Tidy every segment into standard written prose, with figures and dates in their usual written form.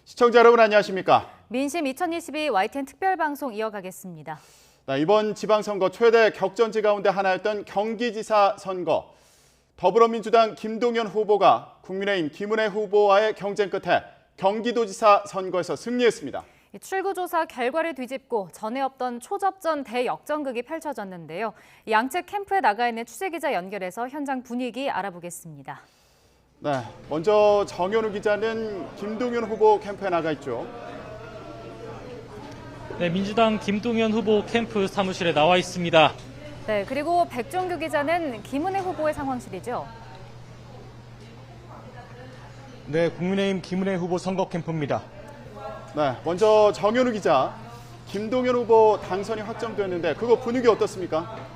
시청자 여러분 안녕하십니까? 민심 2022 YTN 특별방송 이어가겠습니다. 이번 지방선거 최대 격전지 가운데 하나였던 경기지사 선거. 더불어민주당 김동연 후보가 국민의힘 김은혜 후보와의 경쟁 끝에 경기도지사 선거에서 승리했습니다. 출구조사 결과를 뒤집고 전에 없던 초접전 대역전극이 펼쳐졌는데요. 양측 캠프에 나가 있는 취재기자 연결해서 현장 분위기 알아보겠습니다. 먼저 정현우 기자는 김동연 후보 캠프에 나가 있죠. 민주당 김동연 후보 캠프 사무실에 나와 있습니다. 그리고 백종규 기자는 김은혜 후보의 상황실이죠. 국민의힘 김은혜 후보 선거 캠프입니다. 먼저 정현우 기자, 김동연 후보 당선이 확정됐는데 그거 분위기 어떻습니까?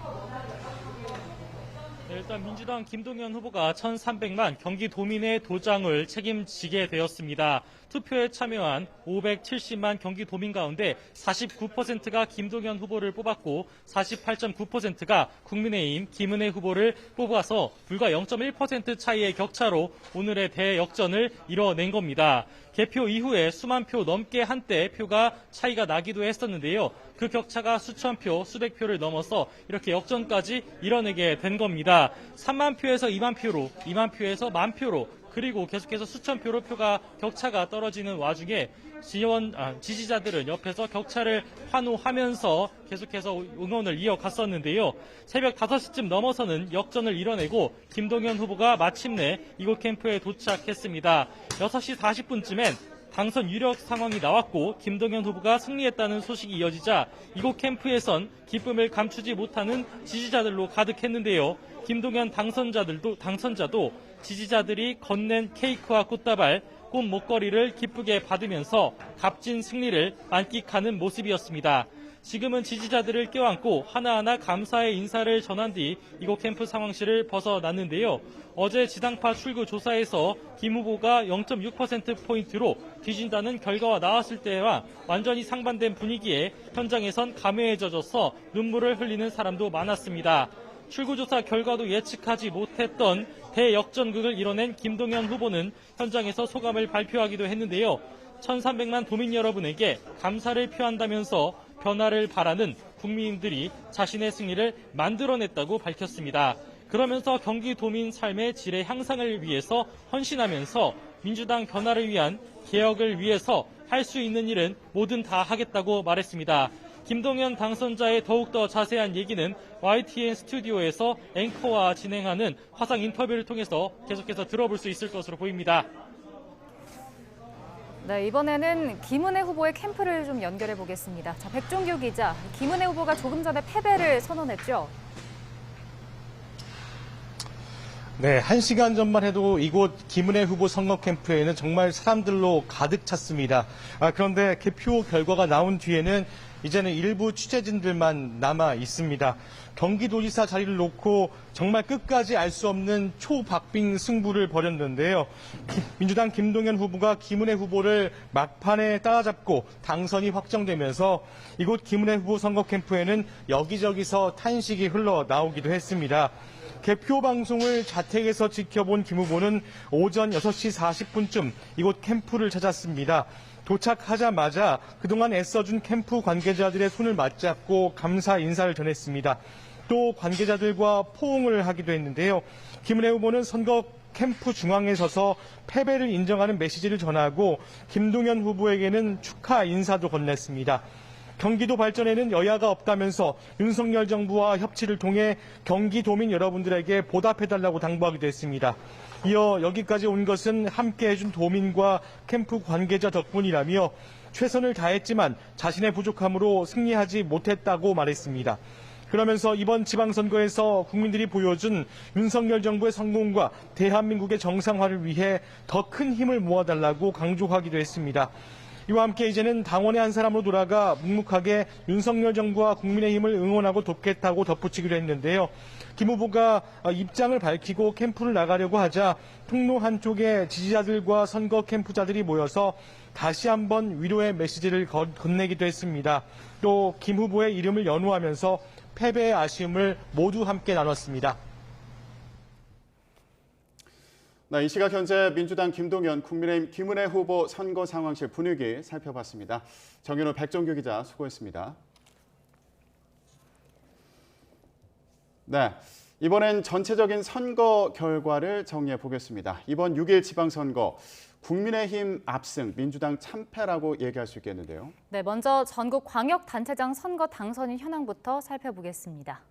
일단 민주당 김동연 후보가 1,300만 경기도민의 도장을 책임지게 되었습니다. 투표에 참여한 570만 경기도민 가운데 49%가 김동연 후보를 뽑았고 48.9%가 국민의힘 김은혜 후보를 뽑아서 불과 0.1% 차이의 격차로 오늘의 대역전을 이뤄낸 겁니다. 개표 이후에 수만 표 넘게 한때 표가 차이가 나기도 했었는데요. 그 격차가 수천 표, 수백 표를 넘어서 이렇게 역전까지 이뤄내게 된 겁니다. 3만 표에서 2만 표로, 2만 표에서 1만 표로, 그리고 계속해서 수천 표로 격차가 떨어지는 와중에 지지자들은 옆에서 격차를 환호하면서 계속해서 응원을 이어갔었는데요. 새벽 5시쯤 넘어서는 역전을 이뤄내고 김동연 후보가 마침내 이곳 캠프에 도착했습니다. 6시 40분쯤엔 당선 유력 상황이 나왔고 김동연 후보가 승리했다는 소식이 이어지자 이곳 캠프에선 기쁨을 감추지 못하는 지지자들로 가득했는데요. 김동연 당선자도 지지자들이 건넨 케이크와 꽃다발, 꽃 목걸이를 기쁘게 받으면서 값진 승리를 만끽하는 모습이었습니다. 지금은 지지자들을 껴안고 하나하나 감사의 인사를 전한 뒤 이곳 캠프 상황실을 벗어났는데요. 어제 지당파 출구 조사에서 김 후보가 0.6%포인트로 뒤진다는 결과가 나왔을 때와 완전히 상반된 분위기에 현장에선 감회에 젖어서 눈물을 흘리는 사람도 많았습니다. 출구조사 결과도 예측하지 못했던 대역전극을 이뤄낸 김동연 후보는 현장에서 소감을 발표하기도 했는데요. 1,300만 도민 여러분에게 감사를 표한다면서 변화를 바라는 국민들이 자신의 승리를 만들어냈다고 밝혔습니다. 그러면서 경기도민 삶의 질의 향상을 위해서 헌신하면서 민주당 변화를 위한 개혁을 위해서 할 수 있는 일은 뭐든 다 하겠다고 말했습니다. 김동연 당선자의 더욱더 자세한 얘기는 YTN 스튜디오에서 앵커와 진행하는 화상 인터뷰를 통해서 계속해서 들어볼 수 있을 것으로 보입니다. 이번에는 김은혜 후보의 캠프를 좀 연결해 보겠습니다. 백종규 기자, 김은혜 후보가 조금 전에 패배를 선언했죠? 1시간 전만 해도 이곳 김은혜 후보 선거 캠프에는 정말 사람들로 가득 찼습니다. 그런데 개표 결과가 나온 뒤에는 이제는 일부 취재진들만 남아 있습니다. 경기도지사 자리를 놓고 정말 끝까지 알 수 없는 초박빙 승부를 벌였는데요. 민주당 김동연 후보가 김은혜 후보를 막판에 따라잡고 당선이 확정되면서 이곳 김은혜 후보 선거 캠프에는 여기저기서 탄식이 흘러나오기도 했습니다. 개표 방송을 자택에서 지켜본 김 후보는 오전 6시 40분쯤 이곳 캠프를 찾았습니다. 도착하자마자 그동안 애써준 캠프 관계자들의 손을 맞잡고 감사 인사를 전했습니다. 또 관계자들과 포옹을 하기도 했는데요. 김은혜 후보는 선거 캠프 중앙에 서서 패배를 인정하는 메시지를 전하고 김동연 후보에게는 축하 인사도 건넸습니다. 경기도 발전에는 여야가 없다면서 윤석열 정부와 협치를 통해 경기도민 여러분들에게 보답해달라고 당부하기도 했습니다. 이어 여기까지 온 것은 함께 해준 도민과 캠프 관계자 덕분이라며 최선을 다했지만 자신의 부족함으로 승리하지 못했다고 말했습니다. 그러면서 이번 지방선거에서 국민들이 보여준 윤석열 정부의 성공과 대한민국의 정상화를 위해 더 큰 힘을 모아달라고 강조하기도 했습니다. 이와 함께 이제는 당원의 한 사람으로 돌아가 묵묵하게 윤석열 정부와 국민의힘을 응원하고 돕겠다고 덧붙이기로 했는데요. 김 후보가 입장을 밝히고 캠프를 나가려고 하자 통로 한쪽에 지지자들과 선거 캠프자들이 모여서 다시 한번 위로의 메시지를 건네기도 했습니다. 또 김 후보의 이름을 연호하면서 패배의 아쉬움을 모두 함께 나눴습니다. 네, 이 시각 현재 민주당 김동연, 국민의힘 김은혜 후보 선거 상황실 분위기 살펴봤습니다. 정윤호, 백정규 기자 수고했습니다. 네, 이번엔 전체적인 선거 결과를 정리해 보겠습니다. 이번 6일 지방선거, 국민의힘 압승, 민주당 참패라고 얘기할 수 있겠는데요. 네, 먼저 전국 광역단체장 선거 당선인 현황부터 살펴보겠습니다.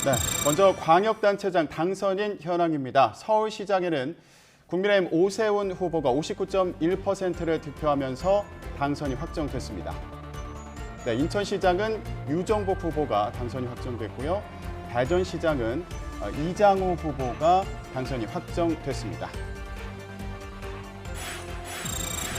네, 먼저 광역단체장 당선인 현황입니다. 서울시장에는 국민의힘 오세훈 후보가 59.1%를 득표하면서 당선이 확정됐습니다. 네, 인천시장은 유정복 후보가 당선이 확정됐고요. 대전시장은 이장우 후보가 당선이 확정됐습니다.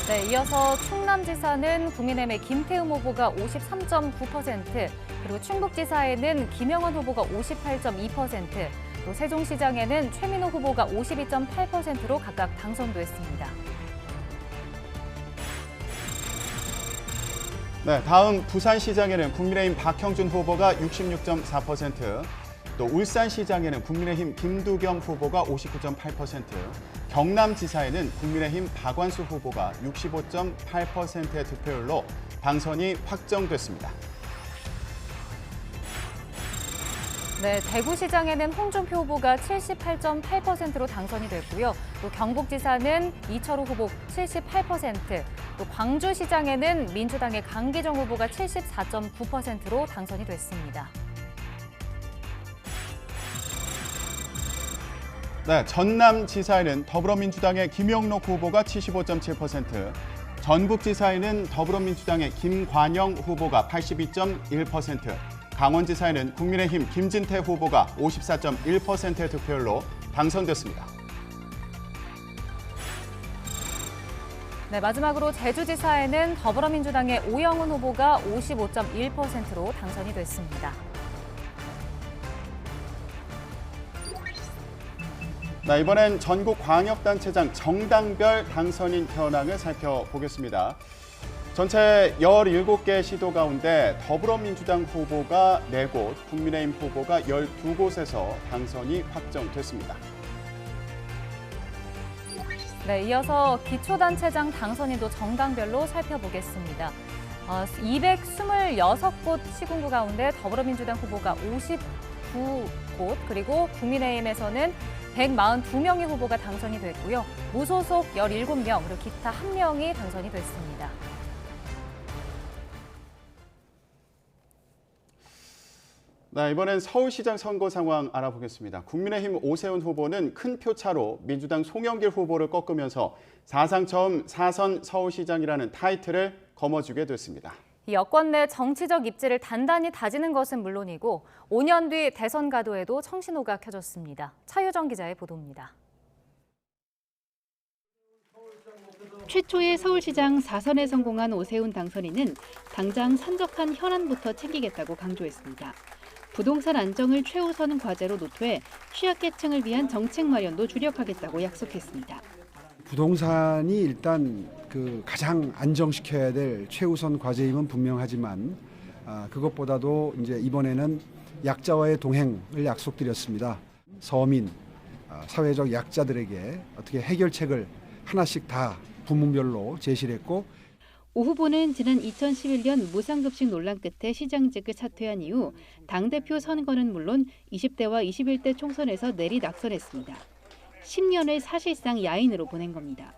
네, 이어서 충남지사는 국민의힘의 김태흠 후보가 53.9%, 그리고 충북지사에는 김영원 후보가 58.2%, 또 세종시장에는 최민호 후보가 52.8%로 각각 당선됐습니다. 네, 다음 부산시장에는 국민의힘 박형준 후보가 66.4%, 또 울산시장에는 국민의힘 김두경 후보가 59.8%, 경남지사에는 국민의힘 박완수 후보가 65.8%의 득표율로 당선이 확정됐습니다. 네, 대구시장에는 홍준표 후보가 78.8%로 당선이 됐고요. 또 경북지사는 이철우 후보 78%, 또 광주시장에는 민주당의 강기정 후보가 74.9%로 당선이 됐습니다. 네, 전남지사에는 더불어민주당의 김영록 후보가 75.7%, 전북지사에는 더불어민주당의 김관영 후보가 82.1%, 강원지사에는 국민의힘 김진태 후보가 54.1%의 득표율로 당선됐습니다. 네, 마지막으로 제주지사에는 더불어민주당의 오영훈 후보가 55.1%로 당선이 됐습니다. 네, 이번엔 전국 광역단체장 정당별 당선인 현황을 살펴보겠습니다. 전체 17개 시도 가운데 더불어민주당 후보가 4곳, 국민의힘 후보가 12곳에서 당선이 확정됐습니다. 네, 이어서 기초단체장 당선인도 정당별로 살펴보겠습니다. 226곳 시군구 가운데 더불어민주당 후보가 59곳, 그리고 국민의힘에서는 142명의 후보가 당선이 됐고요. 무소속 17명, 그리고 기타 1명이 당선이 됐습니다. 네, 이번엔 서울시장 선거 상황 알아보겠습니다. 국민의힘 오세훈 후보는 큰 표차로 민주당 송영길 후보를 꺾으면서 사상 처음 4선 서울시장이라는 타이틀을 거머쥐게 됐습니다. 여권 내 정치적 입지를 단단히 다지는 것은 물론이고 5년 뒤 대선 가도에도 청신호가 켜졌습니다. 차유정 기자의 보도입니다. 최초의 서울시장 4선에 성공한 오세훈 당선인은 당장 산적한 현안부터 챙기겠다고 강조했습니다. 부동산 안정을 최우선 과제로 노토해 취약계층을 위한 정책 마련도 주력하겠다고 약속했습니다. 부동산이 일단 가장 안정시켜야 될 최우선 과제임은 분명하지만 그것보다도 이제 이번에는 약자와의 동행을 약속드렸습니다. 서민, 사회적 약자들에게 어떻게 해결책을 하나씩 다 부문별로 제시를 했고, 오 후보는 지난 2011년 무상급식 논란 끝에 시장직을 사퇴한 이후 당대표 선거는 물론 20대와 21대 총선에서 내리낙선했습니다. 10년을 사실상 야인으로 보낸 겁니다.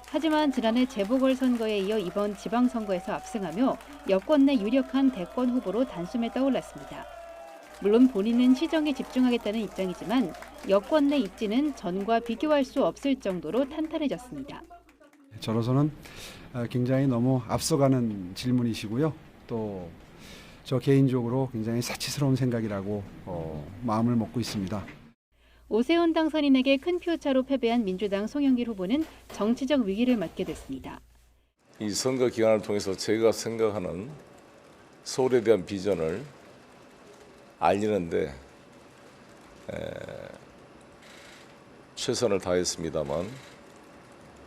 하지만 지난해 재보궐선거에 이어 이번 지방선거에서 압승하며 여권 내 유력한 대권 후보로 단숨에 떠올랐습니다. 물론 본인은 시정에 집중하겠다는 입장이지만 여권 내 입지는 전과 비교할 수 없을 정도로 탄탄해졌습니다. 저로서는 굉장히 너무 앞서가는 질문이시고요. 또 저 개인적으로 굉장히 사치스러운 생각이라고 마음을 먹고 있습니다. 오세훈 당선인에게 큰 표차로 패배한 민주당 송영길 후보는 정치적 위기를 맞게 됐습니다. 이 선거 기간을 통해서 제가 생각하는 서울에 대한 비전을 알리는데 최선을 다했습니다만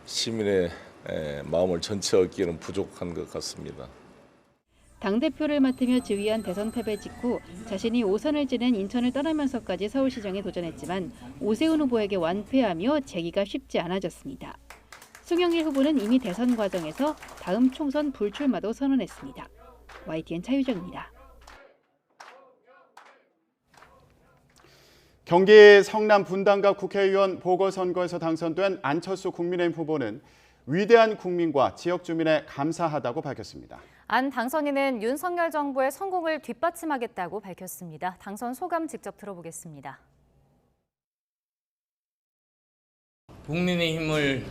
시민의 마음을 전체 얻기에는 부족한 것 같습니다. 당대표를 맡으며 지휘한 대선 패배 직후 자신이 5선을 지낸 인천을 떠나면서까지 서울시장에 도전했지만 오세훈 후보에게 완패하며 재기가 쉽지 않아졌습니다. 송영길 후보는 이미 대선 과정에서 다음 총선 불출마도 선언했습니다. YTN 차유정입니다. 경기 성남 분당갑 국회의원 보궐선거에서 당선된 안철수 국민의힘 후보는 위대한 국민과 지역 주민에 감사하다고 밝혔습니다. 안 당선인은 윤석열 정부의 성공을 뒷받침하겠다고 밝혔습니다. 당선 소감 직접 들어보겠습니다. 국민의힘을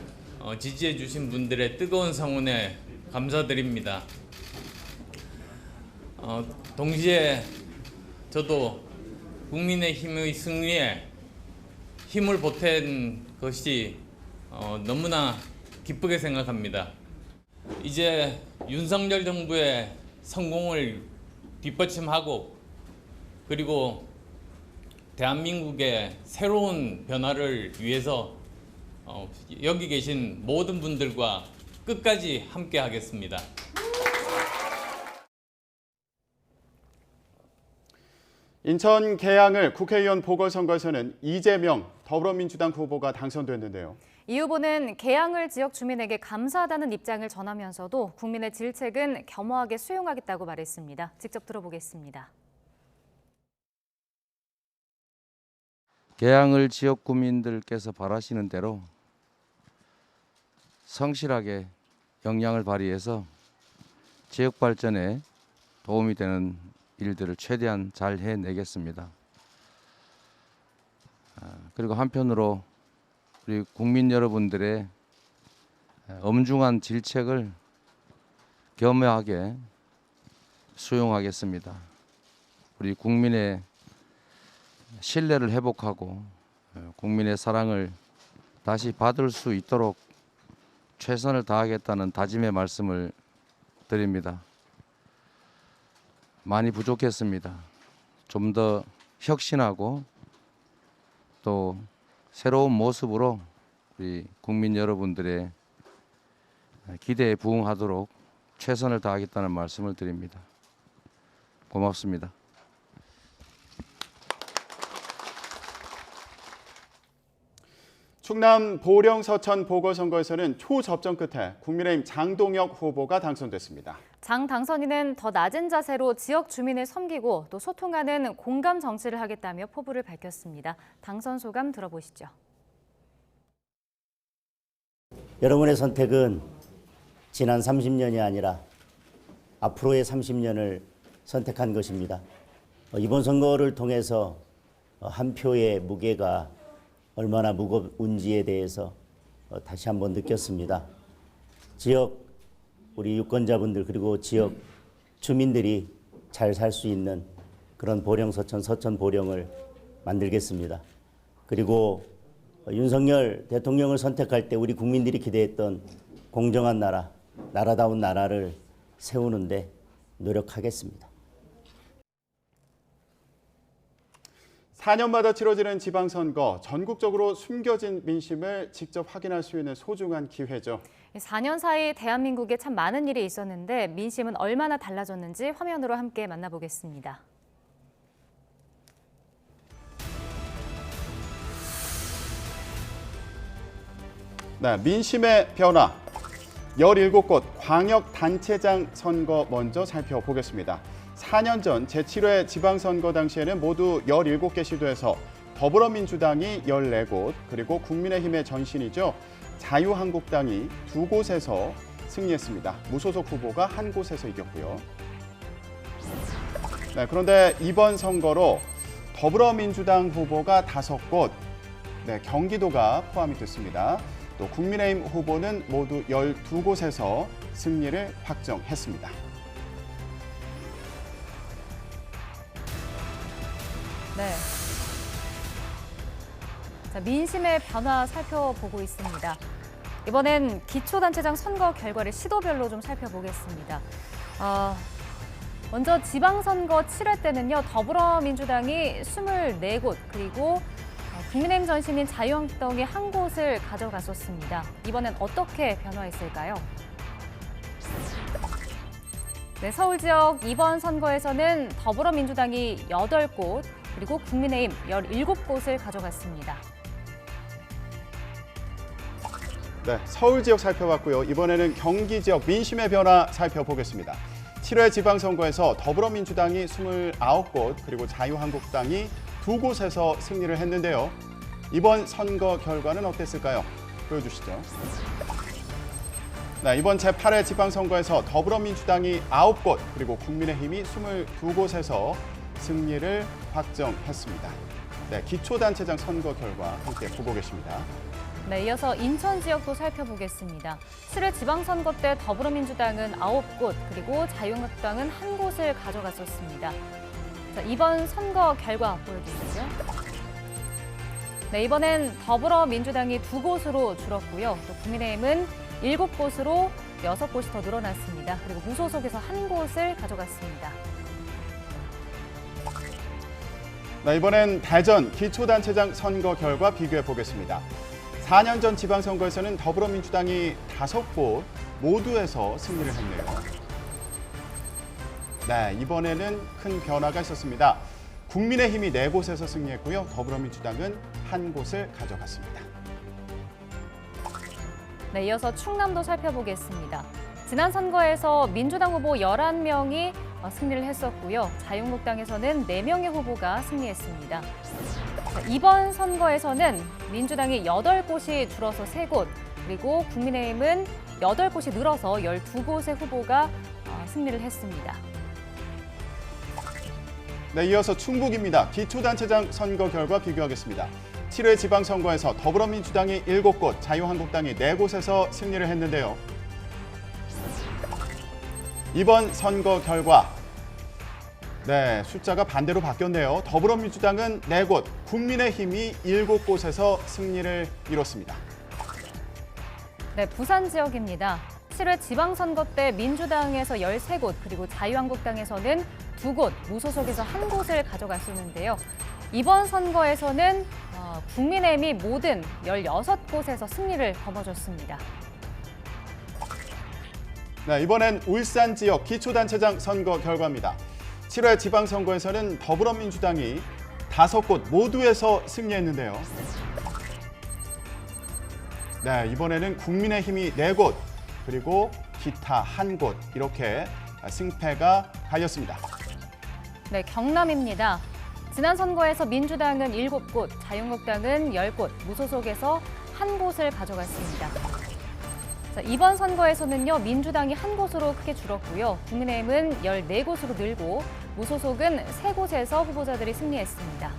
지지해 주신 분들의 뜨거운 성원에 감사드립니다. 동시에 저도 국민의힘의 승리에 힘을 보탠 것이 너무나 기쁘게 생각합니다. 이제 윤석열 정부의 성공을 뒷받침하고 그리고 대한민국의 새로운 변화를 위해서 여기 계신 모든 분들과 끝까지 함께 하겠습니다. 인천 계양을 국회의원 보궐선거에서는 이재명 더불어민주당 후보가 당선됐는데요. 이 후보는 계양을 지역 주민에게 감사하다는 입장을 전하면서도 국민의 질책은 겸허하게 수용하겠다고 말했습니다. 직접 들어보겠습니다. 계양을 지역 구민들께서 바라시는 대로 성실하게 역량을 발휘해서 지역 발전에 도움이 되는 일들을 최대한 잘 해내겠습니다. 그리고 한편으로 우리 국민 여러분들의 엄중한 질책을 겸허하게 수용하겠습니다. 우리 국민의 신뢰를 회복하고 국민의 사랑을 다시 받을 수 있도록 최선을 다하겠다는 다짐의 말씀을 드립니다. 많이 부족했습니다. 좀 더 혁신하고 또 새로운 모습으로 우리 국민 여러분들의 기대에 부응하도록 최선을 다하겠다는 말씀을 드립니다. 고맙습니다. 충남 보령 서천 보궐선거에서는 초접전 끝에 국민의힘 장동혁 후보가 당선됐습니다. 장 당선인은 더 낮은 자세로 지역 주민을 섬기고 또 소통하는 공감 정치를 하겠다며 포부를 밝혔습니다. 당선 소감 들어보시죠. 여러분의 선택은 지난 30년이 아니라 앞으로의 30년을 선택한 것입니다. 이번 선거를 통해서 한 표의 무게가 얼마나 무거운지에 대해서 다시 한번 느꼈습니다. 지역 우리 유권자분들 그리고 지역 주민들이 잘 살 수 있는 그런 보령 서천 서천 보령을 만들겠습니다. 그리고 윤석열 대통령을 선택할 때 우리 국민들이 기대했던 공정한 나라, 나라다운 나라를 세우는데 노력하겠습니다. 4년마다 치러지는 지방선거, 전국적으로 숨겨진 민심을 직접 확인할 수 있는 소중한 기회죠. 4년 사이 대한민국에 참 많은 일이 있었는데 민심은 얼마나 달라졌는지 화면으로 함께 만나보겠습니다. 네, 민심의 변화. 17곳 광역단체장 선거 먼저 살펴보겠습니다. 4년 전 제7회 지방선거 당시에는 모두 17개 시도에서 더불어민주당이 14곳, 그리고 국민의힘의 전신이죠. 자유한국당이 2곳에서 승리했습니다. 무소속 후보가 1곳에서 이겼고요. 네, 그런데 이번 선거로 더불어민주당 후보가 5곳, 네, 경기도가 포함이 됐습니다. 또 국민의힘 후보는 모두 12곳에서 승리를 확정했습니다. 네. 자, 민심의 변화 살펴보고 있습니다. 이번엔 기초단체장 선거 결과를 시도별로 좀 살펴보겠습니다. 먼저 지방선거 7회 때는요, 더불어민주당이 24곳, 그리고 국민의힘 전신인 자유한국당이 1곳을 가져갔었습니다. 이번엔 어떻게 변화했을까요? 네, 서울 지역 이번 선거에서는 더불어민주당이 8곳, 그리고 국민의힘 17곳을 가져갔습니다. 네, 서울 지역 살펴봤고요. 이번에는 경기 지역 민심의 변화 살펴보겠습니다. 7회 지방선거에서 더불어민주당이 29곳, 그리고 자유한국당이 2곳에서 승리를 했는데요. 이번 선거 결과는 어땠을까요? 보여주시죠. 네, 이번 제8회 지방선거에서 더불어민주당이 9곳, 그리고 국민의힘이 22곳에서 승리를 확정했습니다. 네, 기초단체장 선거 결과 함께 보고 계십니다. 네, 이어서 인천 지역도 살펴보겠습니다. 7회 지방선거 때 더불어민주당은 9곳, 그리고 자유한국당은 1곳을 가져갔었습니다. 자, 이번 선거 결과 보여주시죠. 네, 이번엔 더불어민주당이 2곳으로 줄었고요. 또 국민의힘은 7곳으로 6곳이 더 늘어났습니다. 그리고 무소속에서 1곳을 가져갔습니다. 네, 이번엔 대전 기초단체장 선거 결과 비교해 보겠습니다. 4년 전 지방선거에서는 더불어민주당이 5곳 모두에서 승리를 했네요. 네, 이번에는 큰 변화가 있었습니다. 국민의힘이 4곳에서 승리했고요. 더불어민주당은 1곳을 가져갔습니다. 네, 이어서 충남도 살펴보겠습니다. 지난 선거에서 민주당 후보 11명이 승리를 했었고요. 자유한국당에서는 4명의 후보가 승리했습니다. 자, 이번 선거에서는 민주당이 8곳이 줄어서 3곳, 그리고 국민의힘은 8곳이 늘어서 12곳의 후보가 승리를 했습니다. 네, 이어서 충북입니다. 기초단체장 선거 결과 비교하겠습니다. 7회 지방선거에서 더불어민주당이 7곳, 자유한국당이 4곳에서 승리를 했는데요. 이번 선거 결과 네, 숫자가 반대로 바뀌었네요. 더불어민주당은 4곳, 국민의힘이 7곳에서 승리를 이뤘습니다. 네, 부산 지역입니다. 7회 지방선거 때 민주당에서 13곳, 그리고 자유한국당에서는 2곳, 무소속에서 1곳을 가져갔었는데요. 이번 선거에서는 국민의힘이 모든 16곳에서 승리를 거머쥐었습니다. 네, 이번엔 울산 지역 기초단체장 선거 결과입니다. 7회 지방선거에서는 더불어민주당이 5곳 모두에서 승리했는데요. 네, 이번에는 국민의힘이 4곳, 그리고 기타 1곳 이렇게 승패가 갈렸습니다. 네, 경남입니다. 지난 선거에서 민주당은 7곳, 자유한국당은 10곳, 무소속에서 1곳을 가져갔습니다. 자, 이번 선거에서는요, 민주당이 1곳으로 크게 줄었고요. 국민의힘은 14곳으로 늘고 무소속은 3곳에서 후보자들이 승리했습니다.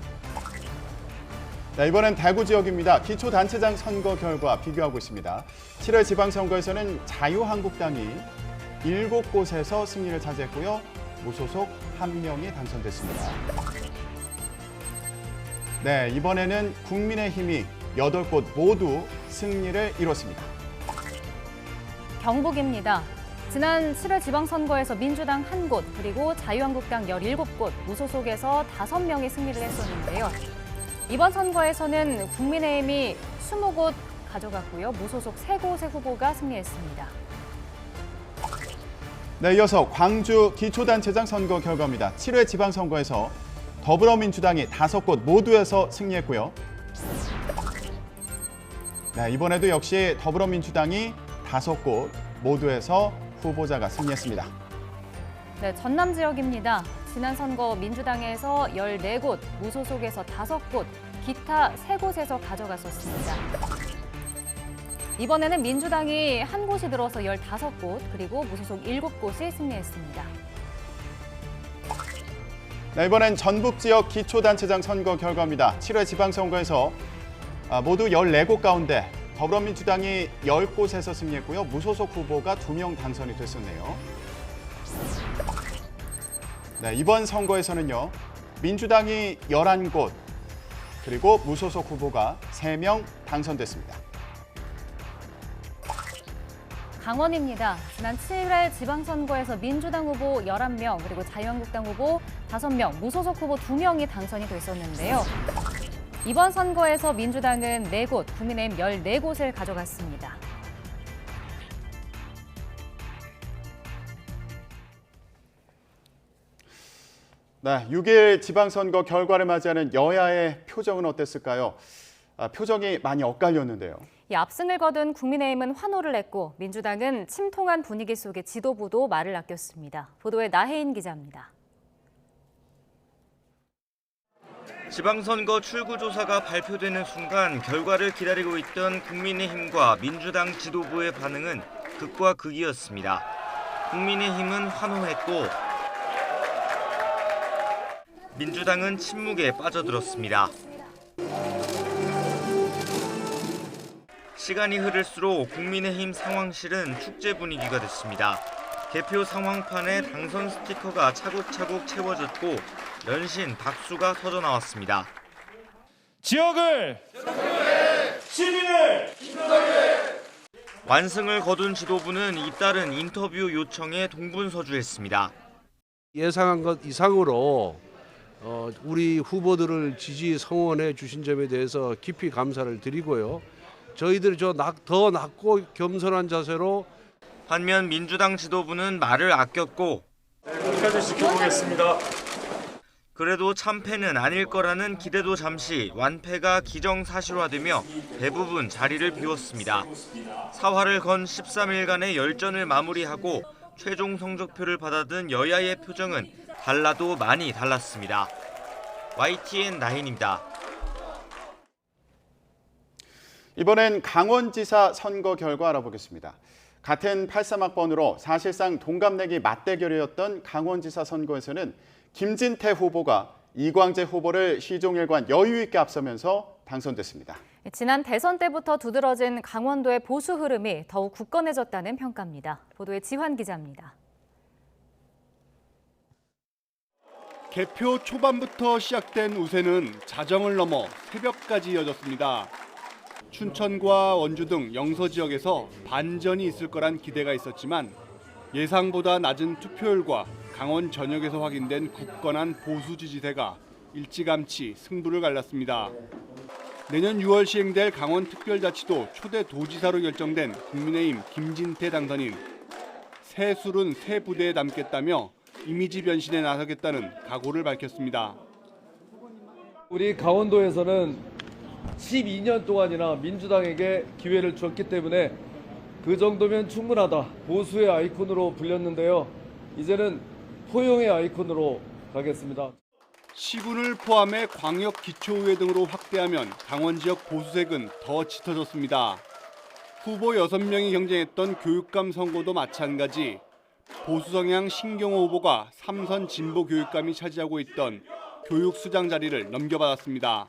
네, 이번엔 대구 지역입니다. 기초단체장 선거 결과 비교하고 있습니다. 7회 지방선거에서는 자유한국당이 7곳에서 승리를 차지했고요. 무소속 1명이 당선됐습니다. 네, 이번에는 국민의힘이 8곳 모두 승리를 이뤘습니다. 경북입니다. 지난 7회 지방선거에서 민주당 1곳, 그리고 자유한국당 17곳, 무소속에서 5명이 승리를 했었는데요. 이번 선거에서는 국민의힘이 20곳 가져갔고요. 무소속 3곳의 후보가 승리했습니다. 네, 이어서 광주 기초단체장 선거 결과입니다. 7회 지방선거에서 더불어민주당이 5곳 모두에서 승리했고요. 네, 이번에도 역시 더불어민주당이 5곳 모두에서 후보자가 승리했습니다. 네, 전남 지역입니다. 지난 선거 민주당에서 14곳, 무소속에서 5곳, 기타 3곳에서 가져갔었습니다. 이번에는 민주당이 1곳이 들어서 15곳, 그리고 무소속 7곳이 승리했습니다. 네, 이번엔 전북 지역 기초단체장 선거 결과입니다. 7회 지방선거에서 모두 14곳 가운데 더불어민주당이 10곳에서 승리했고요. 무소속 후보가 2명 당선이 됐었네요. 네, 이번 선거에서는요. 민주당이 11곳, 그리고 무소속 후보가 3명 당선됐습니다. 강원입니다. 지난 7회 지방선거에서 민주당 후보 11명, 그리고 자유한국당 후보 5명, 무소속 후보 2명이 당선이 됐었는데요. 이번 선거에서 민주당은 4곳, 국민의힘 14곳을 가져갔습니다. 네, 6일 지방선거 결과를 맞이하는 여야의 표정은 어땠을까요? 표정이 많이 엇갈렸는데요. 압승을 거둔 국민의힘은 환호를 냈고 민주당은 침통한 분위기 속에 지도부도 말을 아꼈습니다. 보도에 나혜인 기자입니다. 지방선거 출구조사가 발표되는 순간 결과를 기다리고 있던 국민의힘과 민주당 지도부의 반응은 극과 극이었습니다. 국민의힘은 환호했고 민주당은 침묵에 빠져들었습니다. 시간이 흐를수록 국민의힘 상황실은 축제 분위기가 됐습니다. 개표 상황판에 당선 스티커가 차곡차곡 채워졌고 연신 박수가 터져나왔습니다. 지역을, 시민을, 완승을 거둔 지도부는 잇따른 인터뷰 요청에 동분서주했습니다. 예상한 것 이상으로 우리 후보들을 지지 성원해 주신 점에 대해서 깊이 감사를 드리고요. 저희들이 더 낮고 겸손한 자세로 반면 민주당 지도부는 말을 아꼈고 끝까지 지켜보겠습니다. 그래도 참패는 아닐 거라는 기대도 잠시 완패가 기정사실화되며 대부분 자리를 비웠습니다. 사활을 건 13일간의 열전을 마무리하고 최종 성적표를 받아든 여야의 표정은 달라도 많이 달랐습니다. YTN 나인입니다. 이번엔 강원지사 선거 결과 알아보겠습니다. 같은 83학번으로 사실상 동갑내기 맞대결이었던 강원지사 선거에서는 김진태 후보가 이광재 후보를 시종일관 여유 있게 앞서면서 당선됐습니다. 지난 대선 때부터 두드러진 강원도의 보수 흐름이 더욱 굳건해졌다는 평가입니다. 보도에 지환 기자입니다. 개표 초반부터 시작된 우세는 자정을 넘어 새벽까지 이어졌습니다. 춘천과 원주 등 영서 지역에서 반전이 있을 거란 기대가 있었지만 예상보다 낮은 투표율과 강원 전역에서 확인된 굳건한 보수 지지세가 일찌감치 승부를 갈랐습니다. 내년 6월 시행될 강원특별자치도 초대 도지사로 결정된 국민의힘 김진태 당선인 새 술은 새 부대에 담겠다며 이미지 변신에 나서겠다는 각오를 밝혔습니다. 우리 강원도에서는 12년 동안이나 민주당에게 기회를 줬기 때문에 그 정도면 충분하다. 보수의 아이콘으로 불렸는데요. 이제는 포용의 아이콘으로 가겠습니다. 시군을 포함해 광역 기초의회 등으로 확대하면 강원 지역 보수색은 더 짙어졌습니다. 후보 6명이 경쟁했던 교육감 선거도 마찬가지. 보수 성향 신경호 후보가 삼선 진보 교육감이 차지하고 있던 교육수장 자리를 넘겨받았습니다.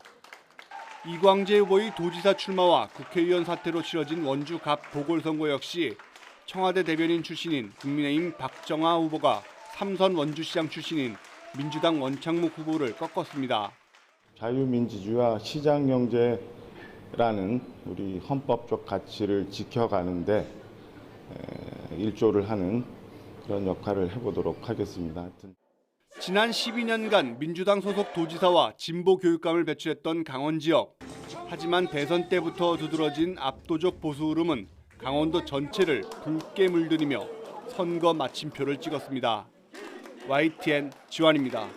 이광재 후보의 도지사 출마와 국회의원 사퇴로 치러진 원주 갑 보궐선거 역시 청와대 대변인 출신인 국민의힘 박정아 후보가 삼선 원주시장 출신인 민주당 원창묵 후보를 꺾었습니다. 자유민주주의와 시장경제라는 우리 헌법적 가치를 지켜가는데 일조를 하는 그런 역할을 해보도록 하겠습니다. 지난 12년간 민주당 소속 도지사와 진보 교육감을 배출했던 강원 지역. 하지만 대선 때부터 두드러진 압도적 보수 흐름은 강원도 전체를 붉게 물들이며 선거 마침표를 찍었습니다. YTN 지환입니다.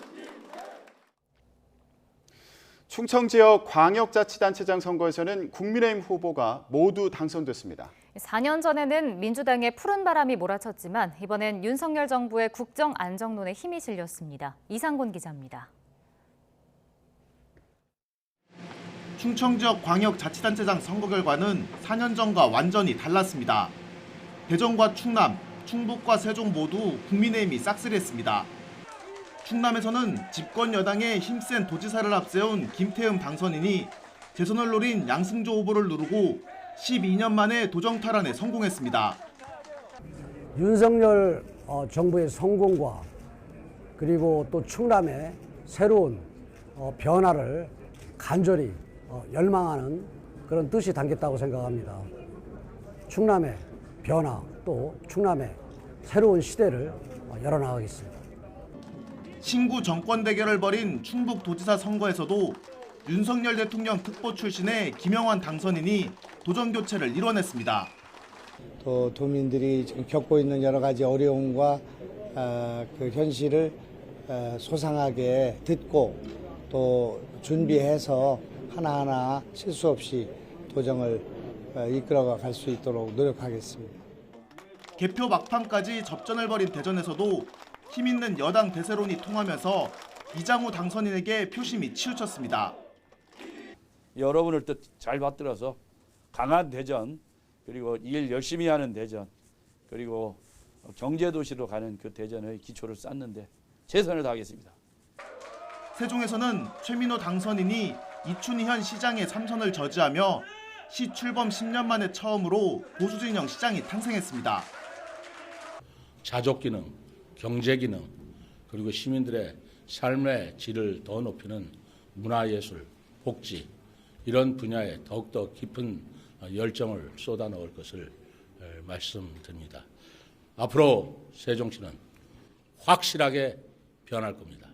충청 지역 광역자치단체장 선거에서는 국민의힘 후보가 모두 당선됐습니다. 4년 전에는 민주당의 푸른 바람이 몰아쳤지만 이번엔 윤석열 정부의 국정 안정론에 힘이 실렸습니다. 이상곤 기자입니다. 충청 지역 광역자치단체장 선거 결과는 4년 전과 완전히 달랐습니다. 대전과 충남, 충북과 세종 모두 국민의힘이 싹쓸이했습니다. 충남에서는 집권 여당의 힘센 도지사를 앞세운 김태흠 당선인이 재선을 노린 양승조 후보를 누르고 12년 만에 도정 탈환에 성공했습니다. 윤석열 정부의 성공과 그리고 또 충남의 새로운 변화를 간절히 열망하는 그런 뜻이 담겼다고 생각합니다. 충남의 변화 또 충남의 새로운 시대를 열어나가겠습니다. 신구 정권 대결을 벌인 충북도지사 선거에서도 윤석열 대통령 특보 출신의 김영환 당선인이 도정 교체를 이뤄냈습니다. 또 도민들이 지금 겪고 있는 여러 가지 어려움과 그 현실을 소상하게 듣고 또 준비해서 하나하나 실수 없이 도정을 이끌어가 갈 수 있도록 노력하겠습니다. 개표 막판까지 접전을 벌인 대전에서도 힘있는 여당 대세론이 통하면서 이장우 당선인에게 표심이 치우쳤습니다. 여러분을 뜻 잘 받들어서 강한 대전, 그리고 일 열심히 하는 대전, 그리고 경제도시로 가는 그 대전의 기초를 쌓는데 최선을 다하겠습니다. 세종에서는 최민호 당선인이 이춘희 현 시장의 3선을 저지하며 시 출범 10년 만에 처음으로 보수진영 시장이 탄생했습니다. 자족 기능, 경제 기능, 그리고 시민들의 삶의 질을 더 높이는 문화예술, 복지 이런 분야에 더욱더 깊은 열정을 쏟아넣을 것을 말씀드립니다. 앞으로 세종시는 확실하게 변할 겁니다.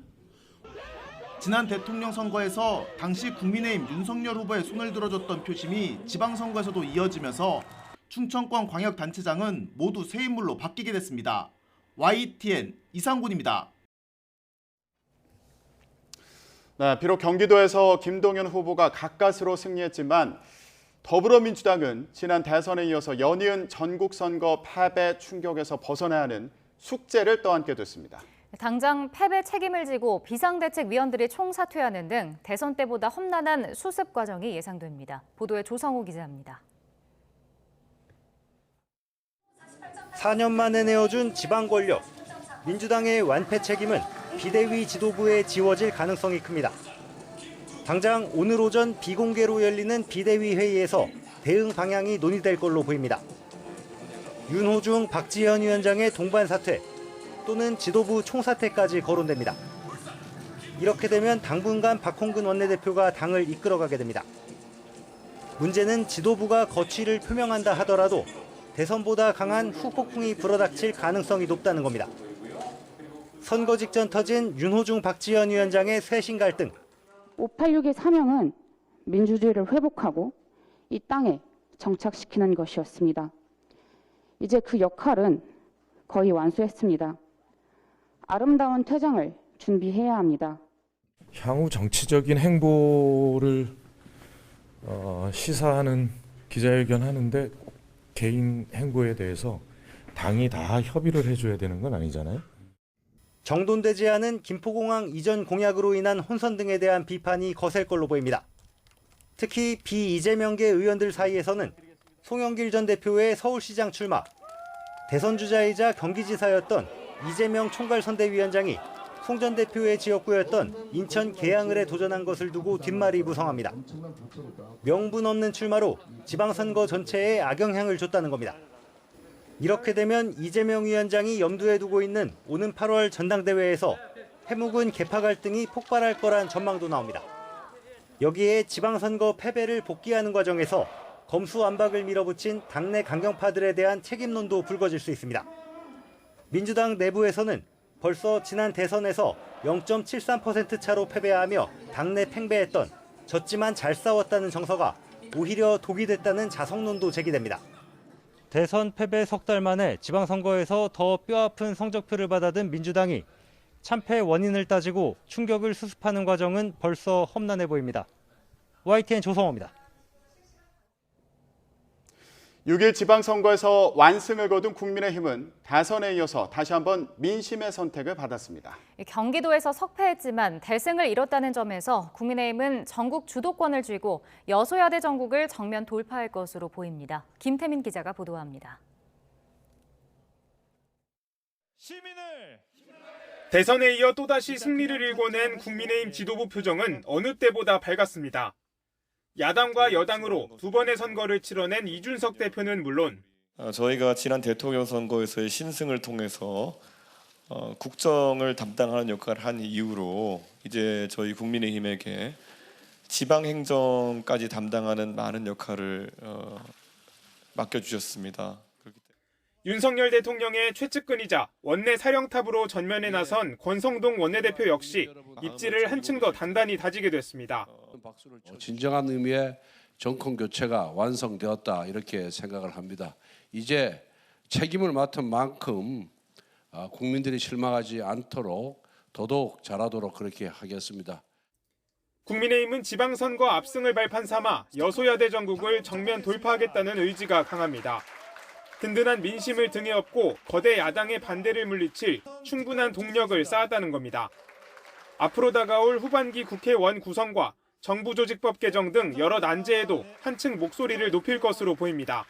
지난 대통령 선거에서 당시 국민의힘 윤석열 후보의 손을 들어줬던 표심이 지방선거에서도 이어지면서 충청권 광역단체장은 모두 새 인물로 바뀌게 됐습니다. YTN 이상군입니다. 네, 비록 경기도에서 김동연 후보가 가까스로 승리했지만 더불어민주당은 지난 대선에 이어서 연이은 전국선거 패배 충격에서 벗어나야 하는 숙제를 떠안게 됐습니다. 당장 패배 책임을 지고 비상대책위원들이 총사퇴하는 등 대선 때보다 험난한 수습 과정이 예상됩니다. 보도에 조성호 기자입니다. 4년 만에 내어준 지방 권력, 민주당의 완패 책임은 비대위 지도부에 지워질 가능성이 큽니다. 당장 오늘 오전 비공개로 열리는 비대위 회의에서 대응 방향이 논의될 걸로 보입니다. 윤호중, 박지현 위원장의 동반 사퇴 또는 지도부 총사퇴까지 거론됩니다. 이렇게 되면 당분간 박홍근 원내대표가 당을 이끌어가게 됩니다. 문제는 지도부가 거취를 표명한다 하더라도 대선보다 강한 후폭풍이 불어닥칠 가능성이 높다는 겁니다. 선거 직전 터진 윤호중, 박지현 위원장의 쇄신 갈등. 586의 사명은 민주주의를 회복하고 이 땅에 정착시키는 것이었습니다. 이제 그 역할은 거의 완수했습니다. 아름다운 퇴장을 준비해야 합니다. 향후 정치적인 행보를 시사하는 기자회견 하는데 개인 행보에 대해서 당이 다 협의를 해줘야 되는 건 아니잖아요. 정돈되지 않은 김포공항 이전 공약으로 인한 혼선 등에 대한 비판이 거셀 걸로 보입니다. 특히 비이재명계 의원들 사이에서는 송영길 전 대표의 서울시장 출마, 대선 주자이자 경기지사였던 이재명 총괄선대위원장이 송 전 대표의 지역구였던 인천 계양을에 도전한 것을 두고 뒷말이 무성합니다. 명분 없는 출마로 지방선거 전체에 악영향을 줬다는 겁니다. 이렇게 되면 이재명 위원장이 염두에 두고 있는 오는 8월 전당대회에서 해묵은 계파 갈등이 폭발할 거란 전망도 나옵니다. 여기에 지방선거 패배를 복귀하는 과정에서 검수완박을 밀어붙인 당내 강경파들에 대한 책임론도 불거질 수 있습니다. 민주당 내부에서는 벌써 지난 대선에서 0.73% 차로 패배하며 당내 팽배했던 졌지만 잘 싸웠다는 정서가 오히려 독이 됐다는 자성론도 제기됩니다. 대선 패배 석 달 만에 지방선거에서 더 뼈아픈 성적표를 받아든 민주당이 참패 원인을 따지고 충격을 수습하는 과정은 벌써 험난해 보입니다. YTN 조성호입니다. 6일 지방선거에서 완승을 거둔 국민의힘은 대선에 이어서 다시 한번 민심의 선택을 받았습니다. 경기도에서 석패했지만 대승을 이뤘다는 점에서 국민의힘은 전국 주도권을 쥐고 여소야대 전국을 정면 돌파할 것으로 보입니다. 김태민 기자가 보도합니다. 대선에 이어 또다시 승리를 일궈낸 국민의힘 지도부 표정은 어느 때보다 밝았습니다. 야당과 여당으로 두 번의 선거를 치러낸 이준석 대표는 물론 저희가 지난 대통령 선거에서의 신승을 통해서 국정을 담당하는 역할을 한 이후로 이제 저희 국민의힘에게 지방행정까지 담당하는 많은 역할을 맡겨주셨습니다. 윤석열 대통령의 최측근이자 원내 사령탑으로 전면에 나선 권성동 원내대표 역시 입지를 한층 더 단단히 다지게 됐습니다. 진정한 의미의 정권 교체가 완성되었다 이렇게 생각을 합니다. 이제 책임을 맡은 만큼 국민들이 실망하지 않도록 더더욱 잘하도록 그렇게 하겠습니다. 국민의힘은 지방선거 압승을 발판 삼아 여소야대 전국을 정면 돌파하겠다는 의지가 강합니다. 든든한 민심을 등에 업고 거대 야당의 반대를 물리칠 충분한 동력을 쌓았다는 겁니다. 앞으로 다가올 후반기 국회원 구성과 정부조직법 개정 등 여러 난제에도 한층 목소리를 높일 것으로 보입니다.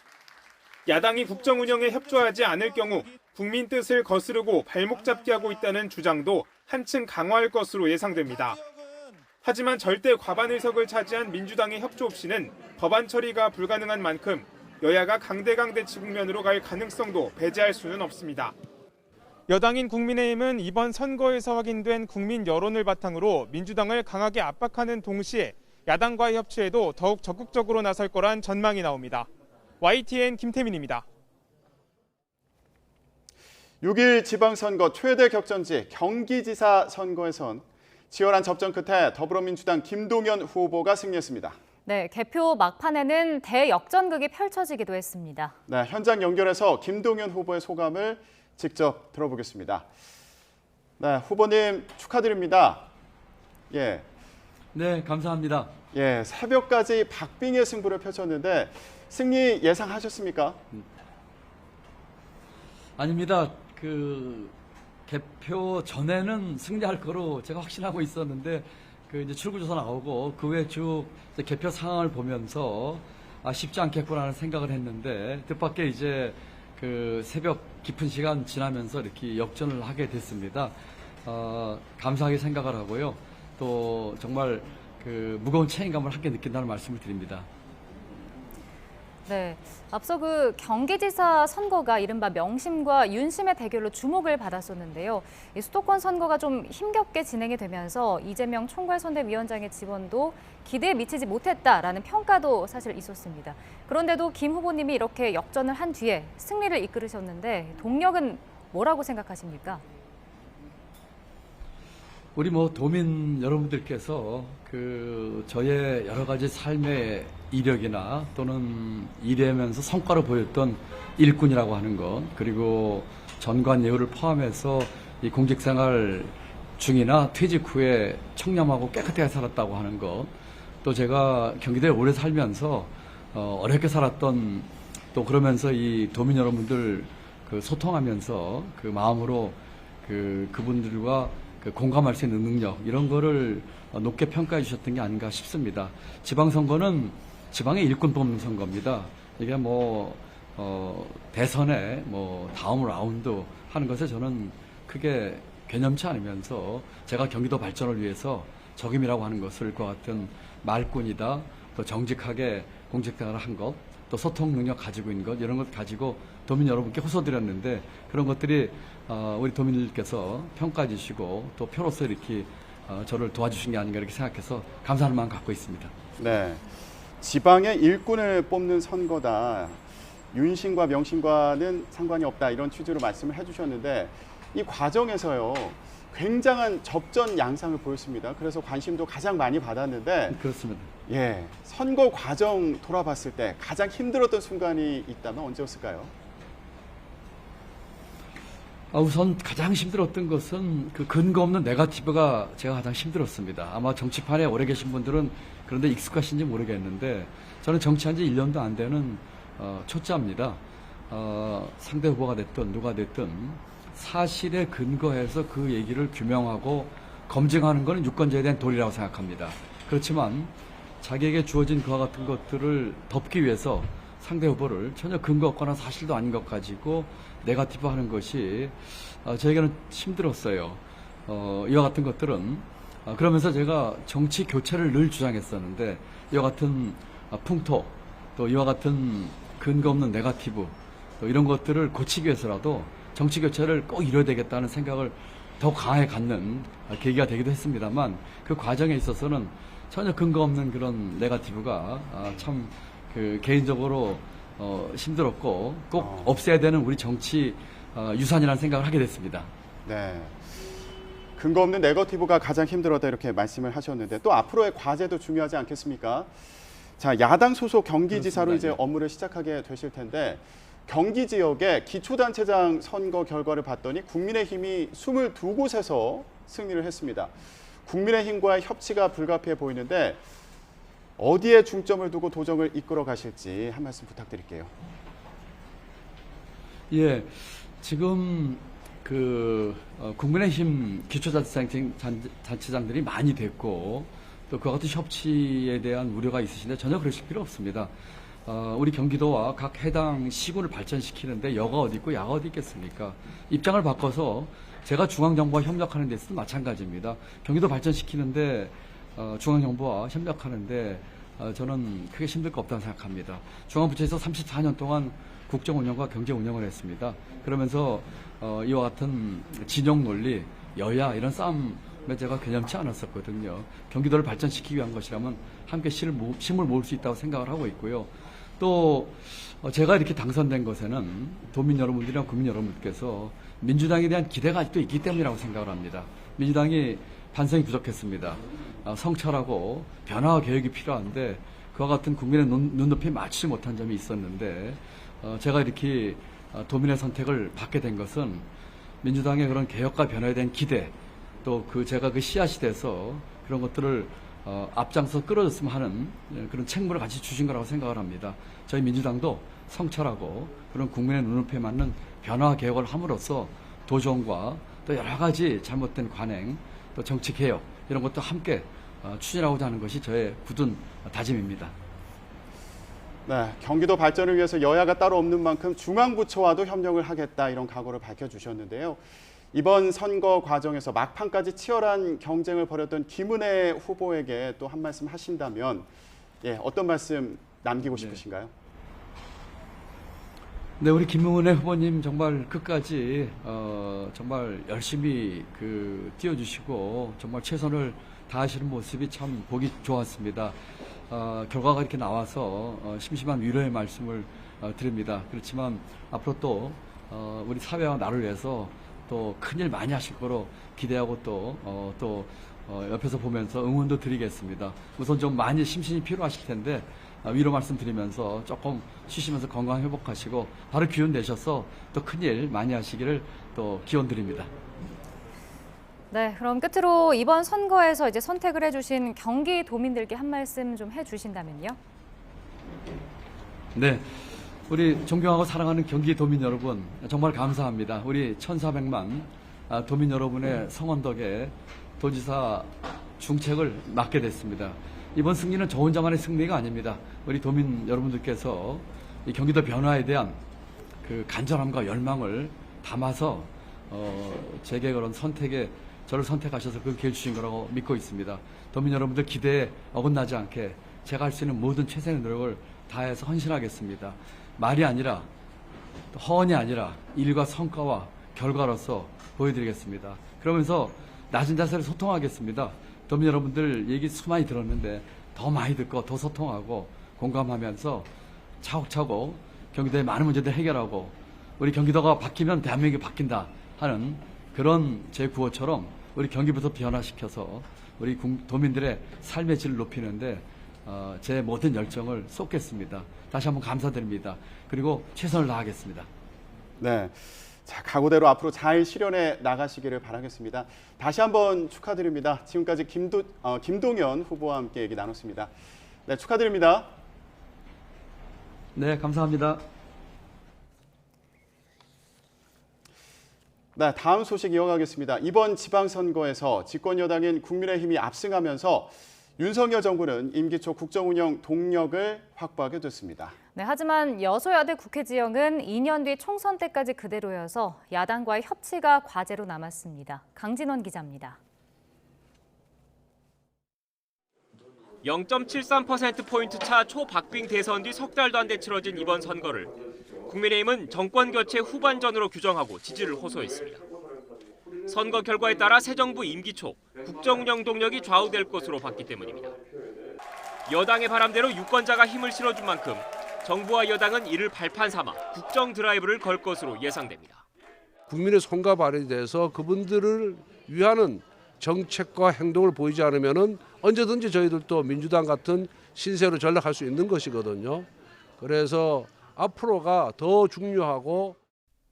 야당이 국정 운영에 협조하지 않을 경우 국민 뜻을 거스르고 발목 잡기 하고 있다는 주장도 한층 강화할 것으로 예상됩니다. 하지만 절대 과반 의석을 차지한 민주당의 협조 없이는 법안 처리가 불가능한 만큼 여야가 강대강 대치 국면으로 갈 가능성도 배제할 수는 없습니다. 여당인 국민의힘은 이번 선거에서 확인된 국민 여론을 바탕으로 민주당을 강하게 압박하는 동시에 야당과의 협치에도 더욱 적극적으로 나설 거란 전망이 나옵니다. YTN 김태민입니다. 6일 지방선거 최대 격전지 경기지사 선거에선 치열한 접전 끝에 더불어민주당 김동연 후보가 승리했습니다. 네, 개표 막판에는 대역전극이 펼쳐지기도 했습니다. 네, 현장 연결해서 김동연 후보의 소감을 직접 들어보겠습니다. 네, 후보님 축하드립니다. 예. 네, 감사합니다. 예, 새벽까지 박빙의 승부를 펼쳤는데 승리 예상하셨습니까? 아닙니다. 개표 전에는 승리할 거로 제가 확신하고 있었는데 이제 출구조사 나오고 그 후에 쭉 개표 상황을 보면서 쉽지 않겠구나라는 생각을 했는데 뜻밖의 이제 새벽 깊은 시간 지나면서 이렇게 역전을 하게 됐습니다. 감사하게 생각을 하고요. 또 정말 무거운 책임감을 함께 느낀다는 말씀을 드립니다. 네, 앞서 경기지사 선거가 이른바 명심과 윤심의 대결로 주목을 받았었는데요. 이 수도권 선거가 좀 힘겹게 진행이 되면서 이재명 총괄선대위원장의 지원도 기대에 미치지 못했다라는 평가도 사실 있었습니다. 그런데도 김 후보님이 이렇게 역전을 한 뒤에 승리를 이끌으셨는데 동력은 뭐라고 생각하십니까? 우리 도민 여러분들께서 저의 여러 가지 삶의 이력이나 또는 일하면서 성과를 보였던 일꾼이라고 하는 것, 그리고 전관 예우를 포함해서 이 공직생활 중이나 퇴직 후에 청렴하고 깨끗하게 살았다고 하는 것, 또 제가 경기도에 오래 살면서 어렵게 살았던, 또 그러면서 이 도민 여러분들 소통하면서 마음으로 그분들과 공감할 수 있는 능력, 이런 거를 높게 평가해 주셨던 게 아닌가 싶습니다. 지방선거는 지방의 일꾼 뽑는 선거입니다. 이게 대선에 다음 라운드 하는 것에 저는 크게 개념치 않으면서 제가 경기도 발전을 위해서 적임이라고 하는 것을 그 같은 말꾼이다, 또 정직하게 공직생활을 한 것, 또 소통 능력 가지고 있는 것, 이런 것 가지고 도민 여러분께 호소드렸는데 그런 것들이 우리 도민들께서 평가해 주시고 또 표로서 이렇게 저를 도와주신 게 아닌가 이렇게 생각해서 감사하는 마음 갖고 있습니다. 네, 지방의 일꾼을 뽑는 선거다. 윤심과 명심과는 상관이 없다. 이런 취지로 말씀을 해주셨는데 이 과정에서요. 굉장한 접전 양상을 보였습니다. 그래서 관심도 가장 많이 받았는데 그렇습니다. 예, 선거 과정 돌아봤을 때 가장 힘들었던 순간이 있다면 언제였을까요? 우선 가장 힘들었던 것은 근거 없는 네거티브가 제가 가장 힘들었습니다. 아마 정치판에 오래 계신 분들은 그런데 익숙하신지 모르겠는데 저는 정치한 지 1년도 안 되는 초짜입니다. 상대 후보가 됐든 누가 됐든 사실에 근거해서 그 얘기를 규명하고 검증하는 것은 유권자에 대한 도리라고 생각합니다. 그렇지만 자기에게 주어진 그와 같은 것들을 덮기 위해서 상대 후보를 전혀 근거 없거나 사실도 아닌 것 가지고 네거티브 하는 것이 저에게는 힘들었어요. 이와 같은 것들은 그러면서 제가 정치 교체를 늘 주장했었는데 이와 같은 풍토, 또 이와 같은 근거 없는 네거티브, 또 이런 것들을 고치기 위해서라도 정치 교체를 꼭 이뤄야 되겠다는 생각을 더욱 강하게 갖는 계기가 되기도 했습니다만 그 과정에 있어서는 전혀 근거 없는 그런 네거티브가 참 개인적으로 힘들었고 꼭 없애야 되는 우리 정치 유산이라는 생각을 하게 됐습니다. 네, 근거 없는 네거티브가 가장 힘들었다 이렇게 말씀을 하셨는데 또 앞으로의 과제도 중요하지 않겠습니까? 자, 야당 소속 경기지사로 그렇습니다. 이제 업무를 시작하게 되실 텐데 경기 지역의 기초단체장 선거 결과를 봤더니 국민의힘이 22곳에서 승리를 했습니다. 국민의힘과의 협치가 불가피해 보이는데 어디에 중점을 두고 도정을 이끌어 가실지 한 말씀 부탁드릴게요. 예, 지금 국민의힘 기초자치단체장들이 많이 됐고 또 그와 같은 협치에 대한 우려가 있으신데 전혀 그러실 필요 없습니다. 우리 경기도와 각 해당 시군을 발전시키는데 여가 어디 있고 야가 어디 있겠습니까? 입장을 바꿔서 제가 중앙정부와 협력하는 데 있어도 마찬가지입니다. 경기도 발전시키는데 중앙정부와 협력하는데 저는 크게 힘들 거 없다고 생각합니다. 중앙부처에서 34년 동안 국정운영과 경제운영을 했습니다. 그러면서 이와 같은 진영 논리, 여야 이런 싸움에 제가 개념치 않았었거든요. 경기도를 발전시키기 위한 것이라면 함께 힘을 모을 수 있다고 생각을 하고 있고요. 또 제가 이렇게 당선된 것에는 도민 여러분들이나 국민 여러분들께서 민주당에 대한 기대가 아직도 있기 때문이라고 생각을 합니다. 민주당이 반성이 부족했습니다. 성찰하고 변화와 개혁이 필요한데 그와 같은 국민의 눈높이에 맞추지 못한 점이 있었는데 제가 이렇게 도민의 선택을 받게 된 것은 민주당의 그런 개혁과 변화에 대한 기대 또 제가 그 씨앗이 돼서 그런 것들을 앞장서 끌어줬으면 하는 그런 책무를 같이 주신 거라고 생각을 합니다. 저희 민주당도 성찰하고 그런 국민의 눈높이에 맞는 변화와 개혁을 함으로써 도정과 또 여러 가지 잘못된 관행 또 정치 개혁 이런 것도 함께 추진하고자 하는 것이 저의 굳은 다짐입니다. 네, 경기도 발전을 위해서 여야가 따로 없는 만큼 중앙부처와도 협력을 하겠다 이런 각오를 밝혀주셨는데요. 이번 선거 과정에서 막판까지 치열한 경쟁을 벌였던 김은혜 후보에게 또 한 말씀 하신다면 어떤 말씀 남기고 싶으신가요? 네, 우리 김은혜 후보님 정말 끝까지 정말 열심히 뛰어주시고 정말 최선을 다하시는 모습이 참 보기 좋았습니다. 결과가 이렇게 나와서 심심한 위로의 말씀을 드립니다. 그렇지만 앞으로 또 우리 사회와 나를 위해서 또 큰일 많이 하실 거로 기대하고 또 옆에서 보면서 응원도 드리겠습니다. 우선 좀 많이 심신이 필요하실 텐데 위로 말씀드리면서 조금 쉬시면서 건강 회복하시고 바로 기운 내셔서 또 큰일 많이 하시기를 또 기원 드립니다. 네, 그럼 끝으로 이번 선거에서 이제 선택을 해주신 경기도민들께 한 말씀 좀 해주신다면요. 네, 우리 존경하고 사랑하는 경기도민 여러분 정말 감사합니다. 우리 1,400만 도민 여러분의 성원 덕에 도지사 중책을 맡게 됐습니다. 이번 승리는 저 혼자만의 승리가 아닙니다. 우리 도민 여러분들께서 이 경기도 변화에 대한 그 간절함과 열망을 담아서 제게 그런 선택에 저를 선택하셔서 그 기회를 주신 거라고 믿고 있습니다. 도민 여러분들 기대에 어긋나지 않게 제가 할 수 있는 모든 최선의 노력을 다해서 헌신하겠습니다. 말이 아니라 허언이 아니라 일과 성과와 결과로서 보여드리겠습니다. 그러면서 낮은 자세로 소통하겠습니다. 도민 여러분들 얘기 수많이 들었는데 더 많이 듣고 더 소통하고 공감하면서 차곡차곡 경기도의 많은 문제들 해결하고 우리 경기도가 바뀌면 대한민국이 바뀐다 하는 그런 제 구호처럼 우리 경기부터 변화시켜서 우리 도민들의 삶의 질을 높이는데 제 모든 열정을 쏟겠습니다. 다시 한번 감사드립니다. 그리고 최선을 다하겠습니다. 네, 자, 각오대로 앞으로 잘 실현해 나가시기를 바라겠습니다. 다시 한번 축하드립니다. 지금까지 김동연 후보와 함께 얘기 나눴습니다. 네, 축하드립니다. 네, 감사합니다. 네, 다음 소식 이어가겠습니다. 이번 지방선거에서 집권여당인 국민의힘이 압승하면서 윤석열 정부는 임기 초 국정운영 동력을 확보하게 됐습니다. 네, 하지만 여소야대 국회 지형은 2년 뒤 총선 때까지 그대로여서 야당과의 협치가 과제로 남았습니다. 강진원 기자입니다. 0.73%포인트 차 초박빙 대선 뒤 석 달도 안 돼 치러진 이번 선거를 국민의힘은 정권 교체 후반전으로 규정하고 지지를 호소했습니다. 선거 결과에 따라 새 정부 임기 초 국정운영 동력이 좌우될 것으로 봤기 때문입니다. 여당의 바람대로 유권자가 힘을 실어준 만큼 정부와 여당은 이를 발판 삼아 국정 드라이브를 걸 것으로 예상됩니다. 국민의 손과 발이 돼서 그분들을 위하는 정책과 행동을 보이지 않으면은 언제든지 저희들도 민주당 같은 신세로 전락할 수 있는 것이거든요. 그래서 앞으로가 더 중요하고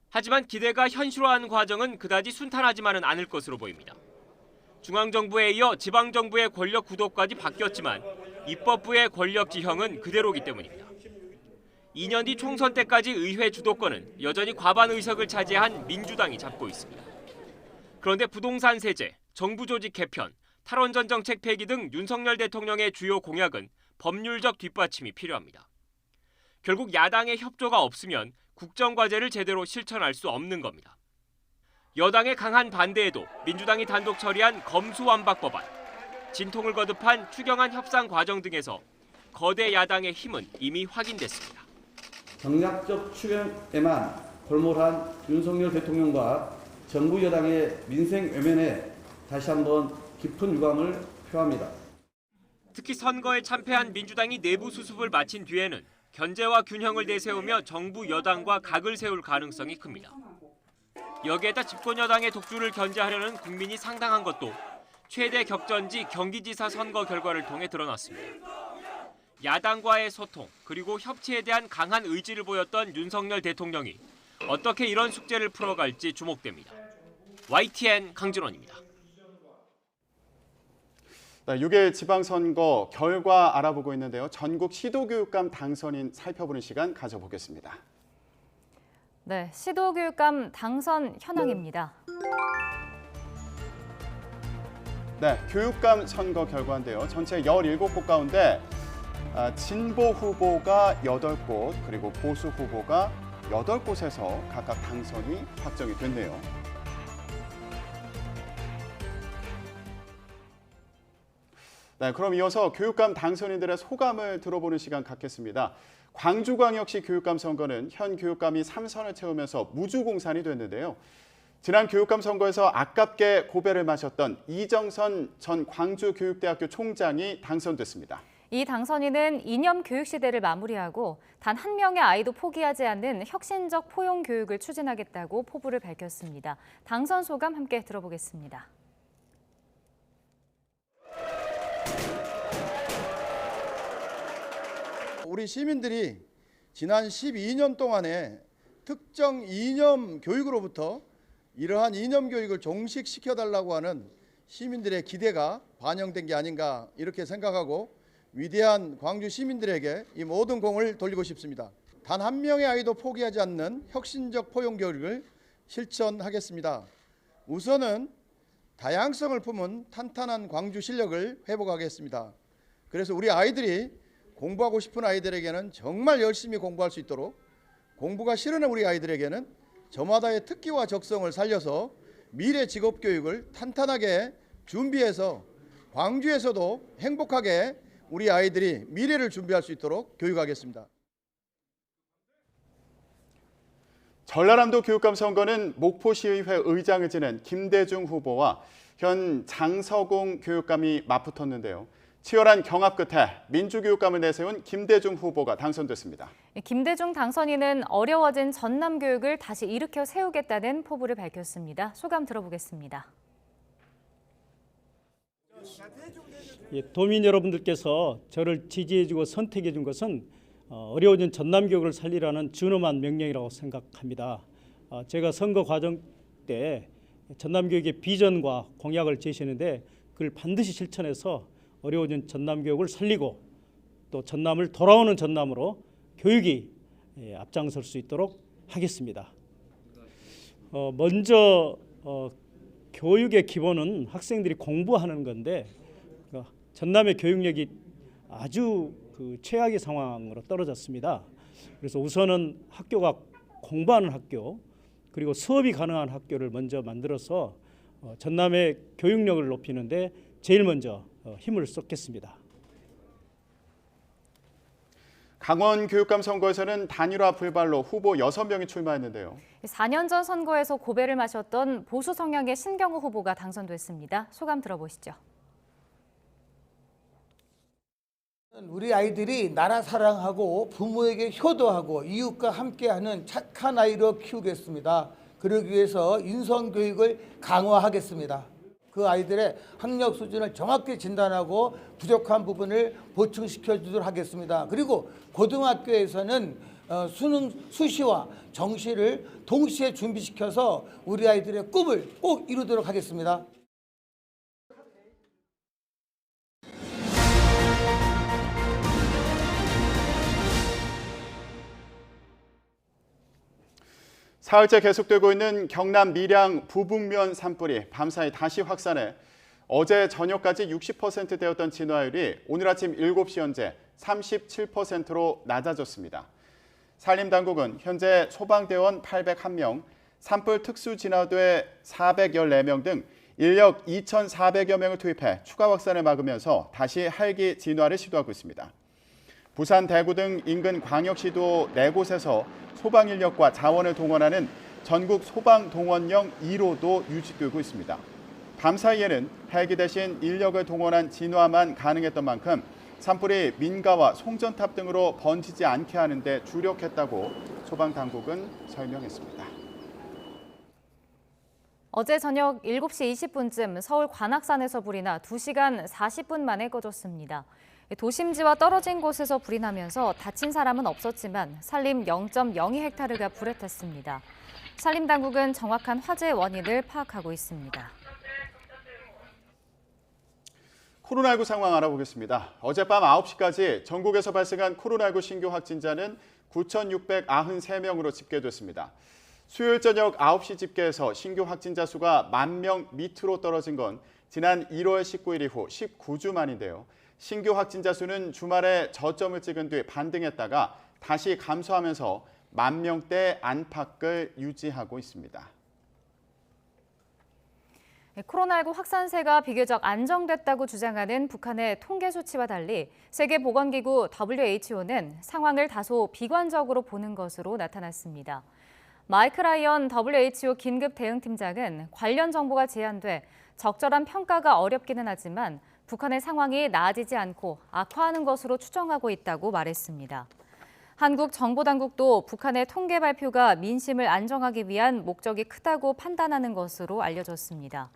하지만 기대가 현실화하는 과정은 그다지 순탄하지만은 않을 것으로 보입니다. 중앙정부에 이어 지방정부의 권력 구도까지 바뀌었지만 입법부의 권력 지형은 그대로기 때문입니다. 2년 뒤 총선 때까지 의회 주도권은 여전히 과반 의석을 차지한 민주당이 잡고 있습니다. 그런데 부동산 세제, 정부 조직 개편, 탈원전 정책 폐기 등 윤석열 대통령의 주요 공약은 법률적 뒷받침이 필요합니다. 결국 야당의 협조가 없으면 국정과제를 제대로 실천할 수 없는 겁니다. 여당의 강한 반대에도 민주당이 단독 처리한 검수완박 법안, 진통을 거듭한 추경안 협상 과정 등에서 거대 야당의 힘은 이미 확인됐습니다. 정략적 추경에만 골몰한 윤석열 대통령과 정부 여당의 민생 외면에 다시 한번 깊은 유감을 표합니다. 특히 선거에 참패한 민주당이 내부 수습을 마친 뒤에는 견제와 균형을 내세우며 정부 여당과 각을 세울 가능성이 큽니다. 여기에다 집권 여당의 독주를 견제하려는 국민이 상당한 것도 최대 격전지 경기지사 선거 결과를 통해 드러났습니다. 야당과의 소통 그리고 협치에 대한 강한 의지를 보였던 윤석열 대통령이 어떻게 이런 숙제를 풀어갈지 주목됩니다. YTN 강진원입니다. 네, 6일 지방선거 결과 알아보고 있는데요. 전국 시도교육감 당선인 살펴보는 시간 가져보겠습니다. 네, 시도교육감 당선 현황입니다. 네, 교육감 선거 결과인데요. 전체 17곳 가운데 진보 후보가 8곳, 그리고 보수 후보가 8곳에서 각각 당선이 확정이 됐네요. 네, 그럼 이어서 교육감 당선인들의 소감을 들어보는 시간 갖겠습니다. 광주광역시 교육감 선거는 현 교육감이 3선을 채우면서 무주공산이 됐는데요. 지난 교육감 선거에서 아깝게 고배를 마셨던 이정선 전 광주교육대학교 총장이 당선됐습니다. 이 당선인은 이념 교육 시대를 마무리하고 단 한 명의 아이도 포기하지 않는 혁신적 포용 교육을 추진하겠다고 포부를 밝혔습니다. 당선 소감 함께 들어보겠습니다. 우리 시민들이 지난 12년 동안에 특정 이념 교육으로부터 이러한 이념 교육을 종식시켜달라고 하는 시민들의 기대가 반영된 게 아닌가 이렇게 생각하고 위대한 광주 시민들에게 이 모든 공을 돌리고 싶습니다. 단 한 명의 아이도 포기하지 않는 혁신적 포용 교육을 실천하겠습니다. 우선은 다양성을 품은 탄탄한 광주 실력을 회복하겠습니다. 그래서 우리 아이들이 공부하고 싶은 아이들에게는 정말 열심히 공부할 수 있도록, 공부가 싫은 우리 아이들에게는 저마다의 특기와 적성을 살려서 미래 직업 교육을 탄탄하게 준비해서 광주에서도 행복하게 우리 아이들이 미래를 준비할 수 있도록 교육하겠습니다. 전라남도 교육감 선거는 목포시의회 의장을 지낸 김대중 후보와 현 장서공 교육감이 맞붙었는데요. 치열한 경합 끝에 민주교육감을 내세운 김대중 후보가 당선됐습니다. 김대중 당선인은 어려워진 전남 교육을 다시 일으켜 세우겠다는 포부를 밝혔습니다. 소감 들어보겠습니다. 도민 여러분들께서 저를 지지해주고 선택해준 것은 어려워진 전남 교육을 살리라는 준엄한 명령이라고 생각합니다. 제가 선거 과정 때 전남 교육의 비전과 공약을 제시했는데 그걸 반드시 실천해서 어려워진 전남 교육을 살리고 또 전남을 돌아오는 전남으로 교육이 앞장설 수 있도록 하겠습니다. 먼저 교육의 기본은 학생들이 공부하는 건데 전남의 교육력이 아주 최악의 상황으로 떨어졌습니다. 그래서 우선은 학교가 공부하는 학교 그리고 수업이 가능한 학교를 먼저 만들어서 전남의 교육력을 높이는데 제일 먼저 힘을 쏟겠습니다. 강원 교육감 선거에서는 단일화 불발로 후보 6명이 출마했는데요. 4년 전 선거에서 고배를 마셨던 보수 성향의 신경호 후보가 당선됐습니다. 소감 들어보시죠. 우리 아이들이 나라 사랑하고 부모에게 효도하고 이웃과 함께하는 착한 아이로 키우겠습니다. 그러기 위해서 인성교육을 강화하겠습니다. 그 아이들의 학력 수준을 정확히 진단하고 부족한 부분을 보충시켜 주도록 하겠습니다. 그리고 고등학교에서는 수능 수시와 정시를 동시에 준비시켜서 우리 아이들의 꿈을 꼭 이루도록 하겠습니다. 사흘째 계속되고 있는 경남 밀양 부북면 산불이 밤사이 다시 확산해 어제 저녁까지 60%대였던 진화율이 오늘 아침 7시 현재 37%로 낮아졌습니다. 산림당국은 현재 소방대원 801명, 산불 특수진화대 414명 등 인력 2,400여 명을 투입해 추가 확산을 막으면서 다시 헬기 진화를 시도하고 있습니다. 부산, 대구 등 인근 광역시도 4곳에서 소방 인력과 자원을 동원하는 전국 소방동원령 1호도 유지되고 있습니다. 밤 사이에는 헬기 대신 인력을 동원한 진화만 가능했던 만큼 산불이 민가와 송전탑 등으로 번지지 않게 하는 데 주력했다고 소방당국은 설명했습니다. 어제 저녁 7시 20분쯤 서울 관악산에서 불이 나 2시간 40분 만에 꺼졌습니다. 도심지와 떨어진 곳에서 불이 나면서 다친 사람은 없었지만 산림 0.02헥타르가 불에 탔습니다. 산림당국은 정확한 화재 원인을 파악하고 있습니다. 코로나19 상황 알아보겠습니다. 어젯밤 9시까지 전국에서 발생한 코로나19 신규 확진자는 9,693명으로 집계됐습니다. 수요일 저녁 9시 집계에서 신규 확진자 수가 10,000명 밑으로 떨어진 건 지난 1월 19일 이후 19주 만인데요. 신규 확진자 수는 주말에 저점을 찍은 뒤 반등했다가 다시 감소하면서 10,000명대 안팎을 유지하고 있습니다. 코로나19 확산세가 비교적 안정됐다고 주장하는 북한의 통계 수치와 달리 세계보건기구 WHO는 상황을 다소 비관적으로 보는 것으로 나타났습니다. 마이크 라이언 WHO 긴급대응팀장은 관련 정보가 제한돼 적절한 평가가 어렵기는 하지만 북한의 상황이 나아지지 않고 악화하는 것으로 추정하고 있다고 말했습니다. 한국 정보당국도 북한의 통계 발표가 민심을 안정하기 위한 목적이 크다고 판단하는 것으로 알려졌습니다.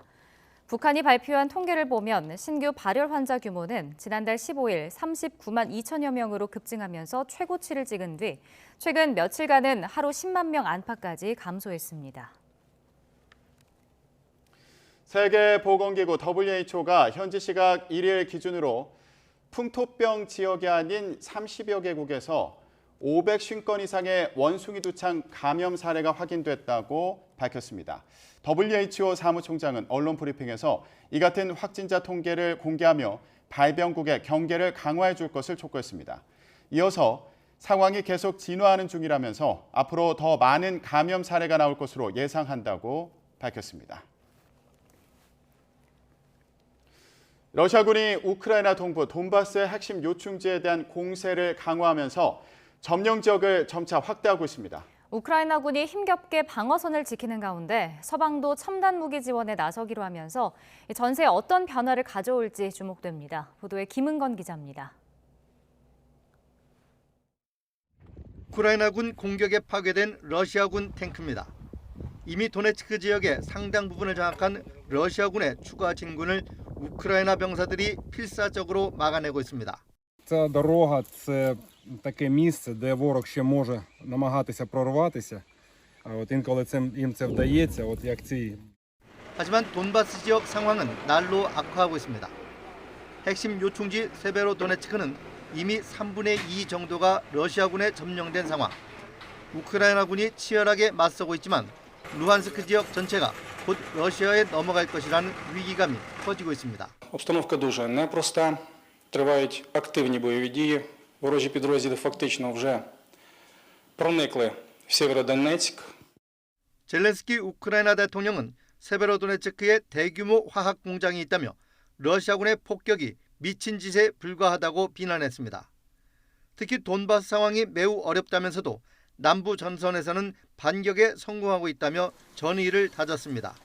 북한이 발표한 통계를 보면 신규 발열 환자 규모는 지난달 15일 39만 2천여 명으로 급증하면서 최고치를 찍은 뒤 최근 며칠간은 하루 10만 명 안팎까지 감소했습니다. 세계보건기구 WHO가 현지 시각 1일 기준으로 풍토병 지역이 아닌 30여 개국에서 550건 이상의 원숭이 두창 감염 사례가 확인됐다고 밝혔습니다. WHO 사무총장은 언론 브리핑에서 이 같은 확진자 통계를 공개하며 발병국의 경계를 강화해 줄 것을 촉구했습니다. 이어서 상황이 계속 진화하는 중이라면서 앞으로 더 많은 감염 사례가 나올 것으로 예상한다고 밝혔습니다. 러시아군이 우크라이나 동부 돈바스의 핵심 요충지에 대한 공세를 강화하면서 점령 지역을 점차 확대하고 있습니다. 우크라이나군이 힘겹게 방어선을 지키는 가운데 서방도 첨단 무기 지원에 나서기로 하면서 전세에 어떤 변화를 가져올지 주목됩니다. 보도에 김은건 기자입니다. 우크라이나군 공격에 파괴된 러시아군 탱크입니다. 이미 도네츠크 지역의 상당 부분을 장악한 러시아군의 추가 진군을 우크라이나 병사들이 필사적으로 막아내고 있습니다. Ця дорога – це таке місце, де ворог ще може намагатися прорватися. А от інколи їм це вдається, от як ці. 하지만 돈바스 지역 상황은 날로 악화하고 있습니다. 핵심 요충지 세베로도네츠크는 이미 3분의 2 정도가 러시아군에 점령된 상황. 우크라이나군이 치열하게 맞서고 있지만 루한스크 지역 전체가 곧 러시아에 넘어갈 것이라는 위기감이 커지고 있습니다. Обстановка дуже непроста. Тривають активні бойові дії. Ворожі підрозділи фактично вже проникли в Сєвєродонецьк. 젤렌스키 우크라이나 대통령은 세베로도네츠크에 대규모 화학 공장이 있다며 러시아군의 폭격이 미친 짓에 불과하다고 비난했습니다. 특히 돈바스 상황이 매우 어렵다면서도 남부 전선에서는 반격에 성공하고 있다며 전의를 다졌습니다.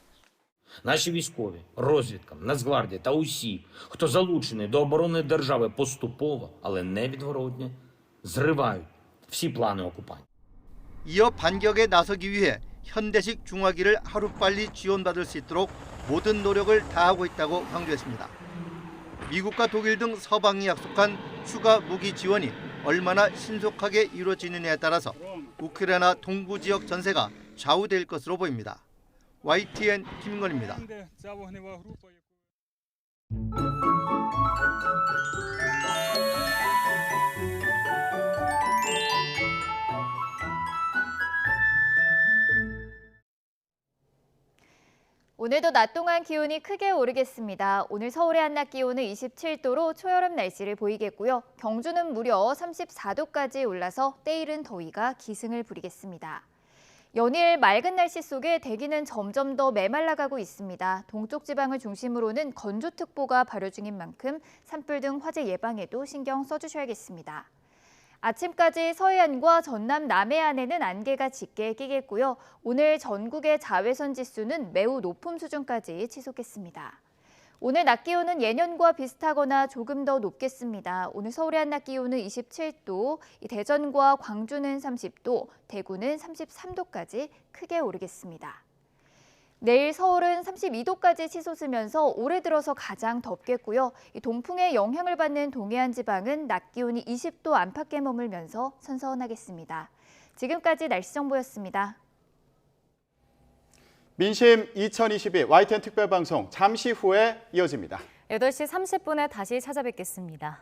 Наші військові, розвідка, Нацгвардія та усі, хто залучений до оборони держави поступово, але невідворотно, зривають всі плани окупантів. 이어 반격에 나서기 위해 현대식 중화기를 하루빨리 지원받을 수 있도록 모든 노력을 다하고 있다고 강조했습니다. 미국과 독일 등 서방이 약속한 추가 무기 지원이 얼마나 신속하게 이루어지느냐에 따라서 우크라이나 동부 지역 전세가 좌우될 것으로 보입니다. YTN 김건입니다. 오늘도 낮 동안 기온이 크게 오르겠습니다. 오늘 서울의 한낮 기온은 27도로 초여름 날씨를 보이겠고요. 경주는 무려 34도까지 올라서 때이른 더위가 기승을 부리겠습니다. 연일 맑은 날씨 속에 대기는 점점 더 메말라가고 있습니다. 동쪽 지방을 중심으로는 건조특보가 발효 중인 만큼 산불 등 화재 예방에도 신경 써주셔야겠습니다. 아침까지 서해안과 전남 남해안에는 안개가 짙게 끼겠고요. 오늘 전국의 자외선 지수는 매우 높은 수준까지 치솟겠습니다. 오늘 낮 기온은 예년과 비슷하거나 조금 더 높겠습니다. 오늘 서울의 한낮 기온은 27도, 대전과 광주는 30도, 대구는 33도까지 크게 오르겠습니다. 내일 서울은 32도까지 치솟으면서 올해 들어서 가장 덥겠고요. 동풍의 영향을 받는 동해안 지방은 낮 기온이 20도 안팎에 머물면서 선선하겠습니다. 지금까지 날씨 정보였습니다. 민심 2022 YTN 특별방송 잠시 후에 이어집니다. 8시 30분에 다시 찾아뵙겠습니다.